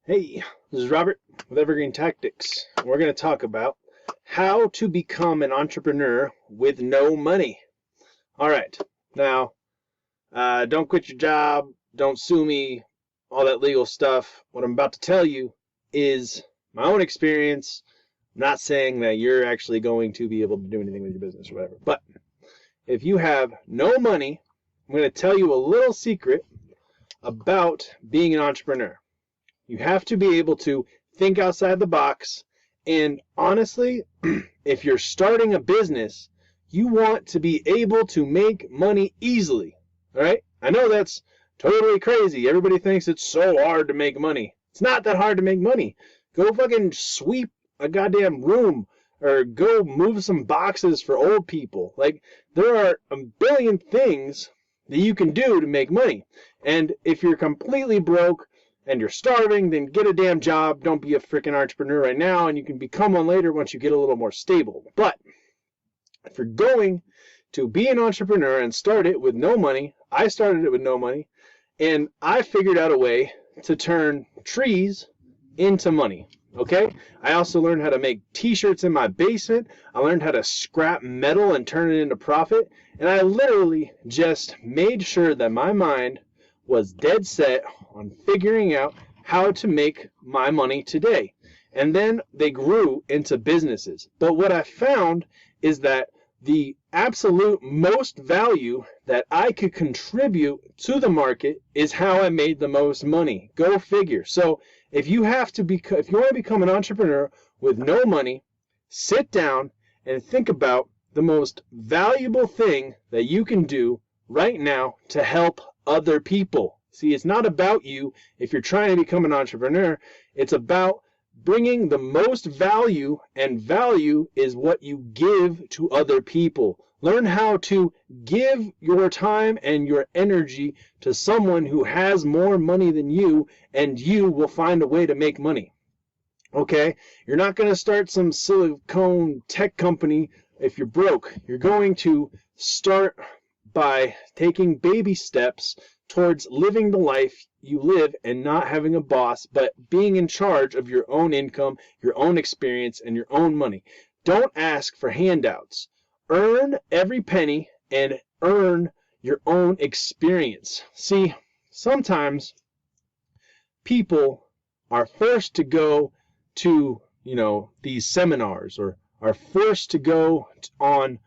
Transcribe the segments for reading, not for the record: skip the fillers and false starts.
Hey, this is Robert with Evergreen Tactics. We're going to talk about how to become an entrepreneur with no money. All right, now, don't quit your job, don't sue me, all that legal stuff. What I'm about to tell you is my own experience. I'm not saying that you're actually going to be able to do anything with your business or whatever, but if you have no money, I'm going to tell you a little secret about being an entrepreneur. You have to be able to think outside the box. And honestly, if you're starting a business, you want to be able to make money easily. All right? I know that's totally crazy. Everybody thinks it's so hard to make money. It's not that hard to make money. Go fucking sweep a goddamn room or go move some boxes for old people. Like, there are a billion things that you can do to make money. And if you're completely broke, and you're starving, then get a damn job. Don't be a freaking entrepreneur right now, and you can become one later once you get a little more stable. But if you're going to be an entrepreneur and start it with no money, I started it with no money, and I figured out a way to turn trees into money. Okay? I also learned how to make t-shirts in my basement. I learned how to scrap metal and turn it into profit, and I literally just made sure that my mind was dead set on figuring out how to make my money today. And then they grew into businesses. But what I found is that the absolute most value that I could contribute to the market is how I made the most money. Go figure. So if you want to become an entrepreneur with no money, sit down and think about the most valuable thing that you can do right now to help other people. See, it's not about you if you're trying to become an entrepreneur. It's about bringing the most value, and value is what you give to other people. Learn how to give your time and your energy to someone who has more money than you, and you will find a way to make money. Okay? You're not going to start some silicone tech company if you're broke. You're going to start by taking baby steps towards living the life you live and not having a boss, but being in charge of your own income, your own experience, and your own money. Don't ask for handouts. Earn every penny and earn your own experience. See, sometimes people are forced to go to, these seminars, or are forced to go on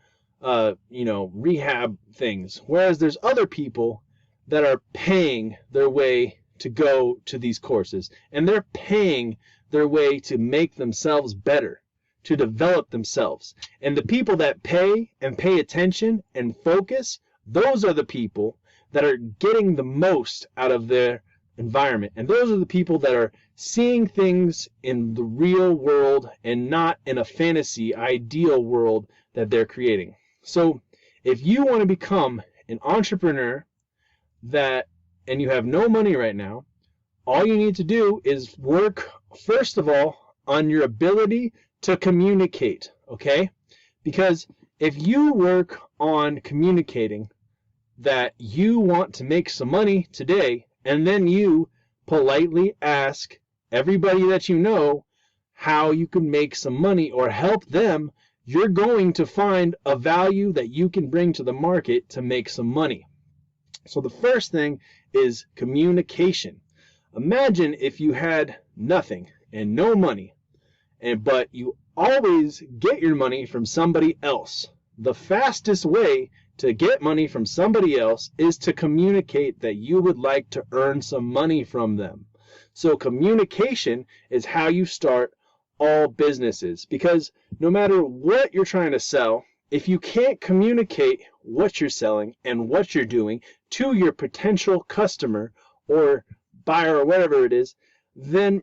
rehab things. Whereas there's other people that are paying their way to go to these courses. And they're paying their way to make themselves better, to develop themselves. And the people that pay and pay attention and focus, those are the people that are getting the most out of their environment. And those are the people that are seeing things in the real world and not in a fantasy, ideal world that they're creating. So if you want to become an entrepreneur and you have no money right now, all you need to do is work, first of all, on your ability to communicate, okay? Because if you work on communicating that you want to make some money today, and then you politely ask everybody that you know how you can make some money or help them, you're going to find a value that you can bring to the market to make some money. So the first thing is communication. Imagine if you had nothing and no money, but you always get your money from somebody else. The fastest way to get money from somebody else is to communicate that you would like to earn some money from them. So communication is how you start all businesses, because no matter what you're trying to sell, if you can't communicate what you're selling and what you're doing to your potential customer or buyer or whatever it is, then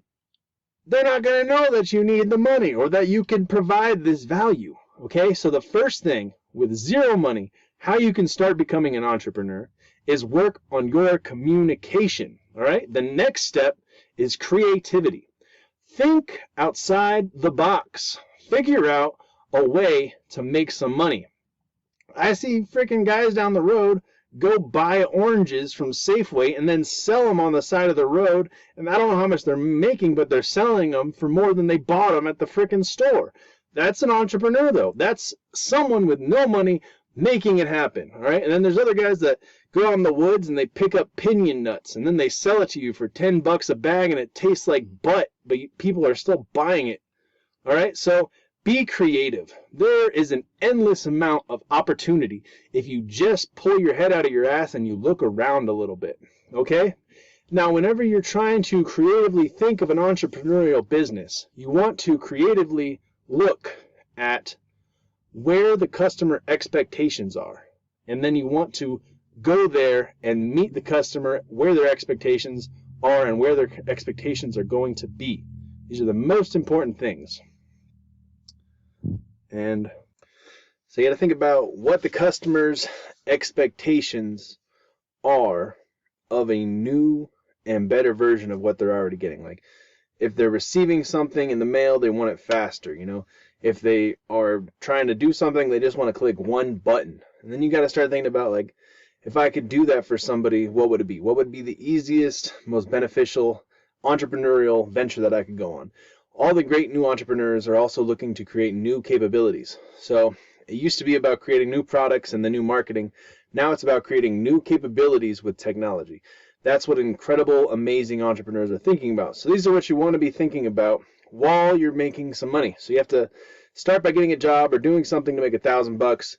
they're not going to know that you need the money or that you can provide this value. Okay, so the first thing with zero money, how you can start becoming an entrepreneur, is work on your communication. All right, the next step is creativity. Think outside the box. Figure out a way to make some money. I see freaking guys down the road go buy oranges from Safeway and then sell them on the side of the road. And I don't know how much they're making, but they're selling them for more than they bought them at the frickin' store. That's an entrepreneur, though. That's someone with no money making it happen, all right? And then there's other guys that go out in the woods and they pick up piñon nuts, and then they sell it to you for $10 a bag, and it tastes like butt, but people are still buying it, all right? So be creative. There is an endless amount of opportunity if you just pull your head out of your ass and you look around a little bit, okay? Now, whenever you're trying to creatively think of an entrepreneurial business, you want to creatively look at where the customer expectations are. And then you want to go there and meet the customer where their expectations are and where their expectations are going to be. These are the most important things. And so you got to think about what the customer's expectations are of a new and better version of what they're already getting. Like, if they're receiving something in the mail, they want it faster, you know. If they are trying to do something, they just want to click one button. And then you got to start thinking about, like, if I could do that for somebody, what would it be? What would be the easiest, most beneficial entrepreneurial venture that I could go on? All the great new entrepreneurs are also looking to create new capabilities. So it used to be about creating new products and the new marketing. Now it's about creating new capabilities with technology. That's what incredible, amazing entrepreneurs are thinking about. So these are what you want to be thinking about while you're making some money. So you have to start by getting a job or doing something to make $1,000.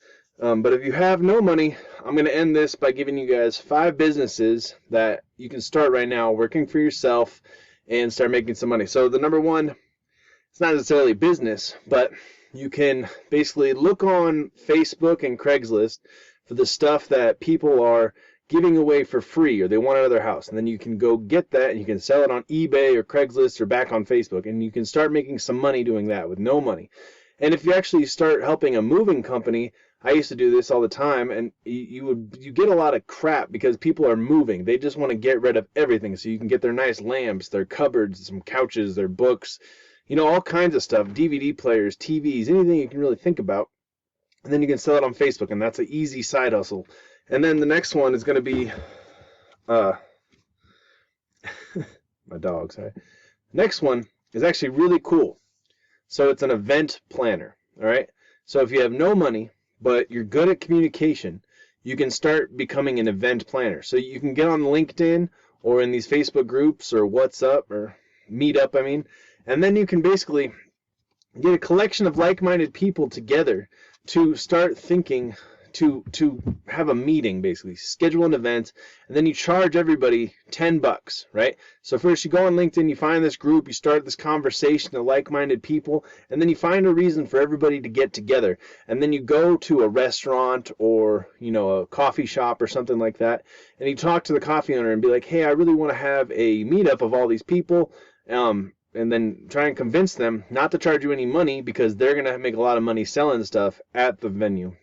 But if you have no money, I'm going to end this by giving you guys 5 businesses that you can start right now working for yourself and start making some money. So the number one, it's not necessarily business, but you can basically look on Facebook and Craigslist for the stuff that people are giving away for free, or they want another house, and then you can go get that and you can sell it on eBay or Craigslist or back on Facebook, and you can start making some money doing that with no money. And if you actually start helping a moving company, I used to do this all the time, and you get a lot of crap because people are moving. They just want to get rid of everything, so you can get their nice lamps, their cupboards, some couches, their books, you know, all kinds of stuff, DVD players, TVs, anything you can really think about, and then you can sell it on Facebook, and that's an easy side hustle. And then the next one is going to be, my dog, sorry. Next one is actually really cool. So it's an event planner, all right? So if you have no money, but you're good at communication, you can start becoming an event planner. So you can get on LinkedIn or in these Facebook groups or WhatsApp or Meetup, and then you can basically get a collection of like-minded people together to start thinking, to have a meeting, basically schedule an event, and then you charge everybody $10, right? So first you go on LinkedIn, you find this group, you start this conversation of like-minded people, and then you find a reason for everybody to get together, and then you go to a restaurant or, you know, a coffee shop or something like that, and you talk to the coffee owner and be like, hey, I really want to have a meetup of all these people, and then try and convince them not to charge you any money because they're going to make a lot of money selling stuff at the venue.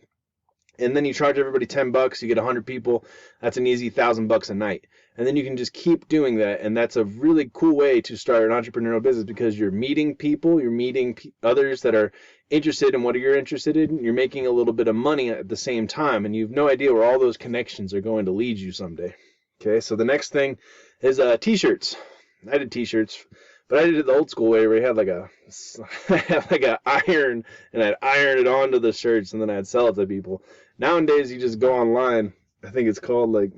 And then you charge everybody $10, you get 100 people, that's an easy $1,000 a night. And then you can just keep doing that, and that's a really cool way to start an entrepreneurial business because you're meeting people, you're meeting others that are interested in what you're interested in, you're making a little bit of money at the same time, and you have no idea where all those connections are going to lead you someday. Okay, so the next thing is t-shirts. I did t-shirts, but I did it the old school way where you had like a iron, and I'd iron it onto the shirts, and then I'd sell it to people. Nowadays, you just go online. I think it's called, like,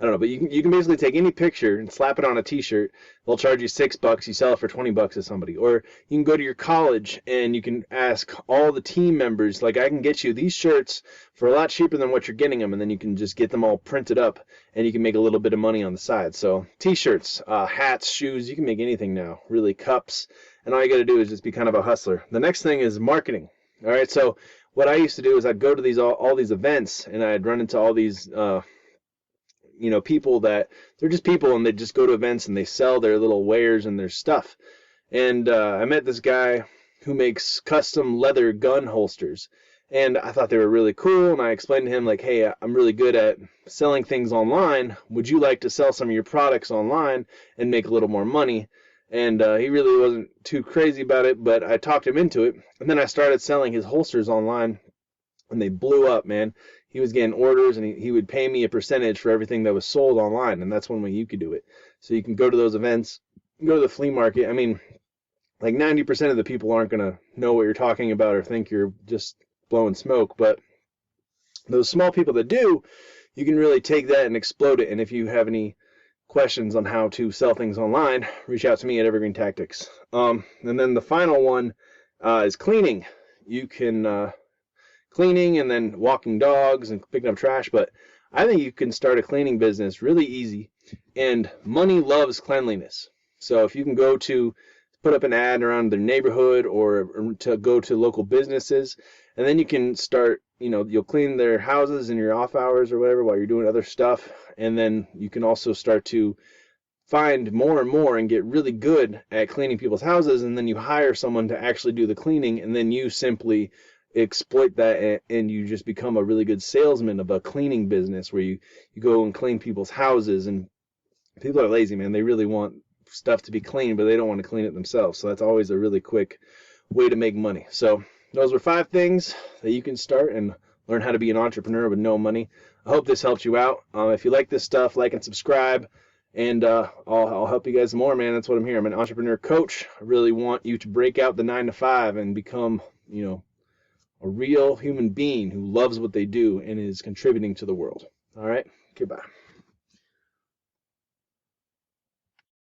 I don't know, but you can basically take any picture and slap it on a t-shirt. They'll charge you $6. You sell it for $20 to somebody. Or you can go to your college and you can ask all the team members, like, I can get you these shirts for a lot cheaper than what you're getting them, and then you can just get them all printed up, and you can make a little bit of money on the side. So t-shirts, hats, shoes, you can make anything now, really, cups, and all you got to do is just be kind of a hustler. The next thing is marketing. All right, so what I used to do is I'd go to these all these events, and I'd run into all these people that they're just people, and they just go to events and they sell their little wares and their stuff. And I met this guy who makes custom leather gun holsters, and I thought they were really cool. And I explained to him, like, hey, I'm really good at selling things online. Would you like to sell some of your products online and make a little more money? And he really wasn't too crazy about it, but I talked him into it. And then I started selling his holsters online, and they blew up, man. he was getting orders, and he would pay me a percentage for everything that was sold online, and that's one way you could do it. So you can go to those events, go to the flea market. I mean, like 90% of the people aren't going to know what you're talking about or think you're just blowing smoke, but those small people that do, you can really take that and explode it. And if you have any questions on how to sell things online, reach out to me at Evergreen Tactics. And then the final one is cleaning. You can cleaning and then walking dogs and picking up trash, but I think you can start a cleaning business really easy, and money loves cleanliness. So if you can go to put up an ad around their neighborhood or to go to local businesses, and then you can start, you'll clean their houses in your off hours or whatever while you're doing other stuff, and then you can also start to find more and more and get really good at cleaning people's houses, and then you hire someone to actually do the cleaning, and then you simply exploit that, and you just become a really good salesman of a cleaning business where you go and clean people's houses. And people are lazy, man. They really want stuff to be clean, but they don't want to clean it themselves. So that's always a really quick way to make money. So those were 5 things that you can start and learn how to be an entrepreneur with no money. I hope this helped you out. If you like this stuff, like and subscribe, and I'll help you guys more, man. That's what I'm here. I'm an entrepreneur coach. I really want you to break out the 9-to-5 and become, a real human being who loves what they do and is contributing to the world. All right? Goodbye.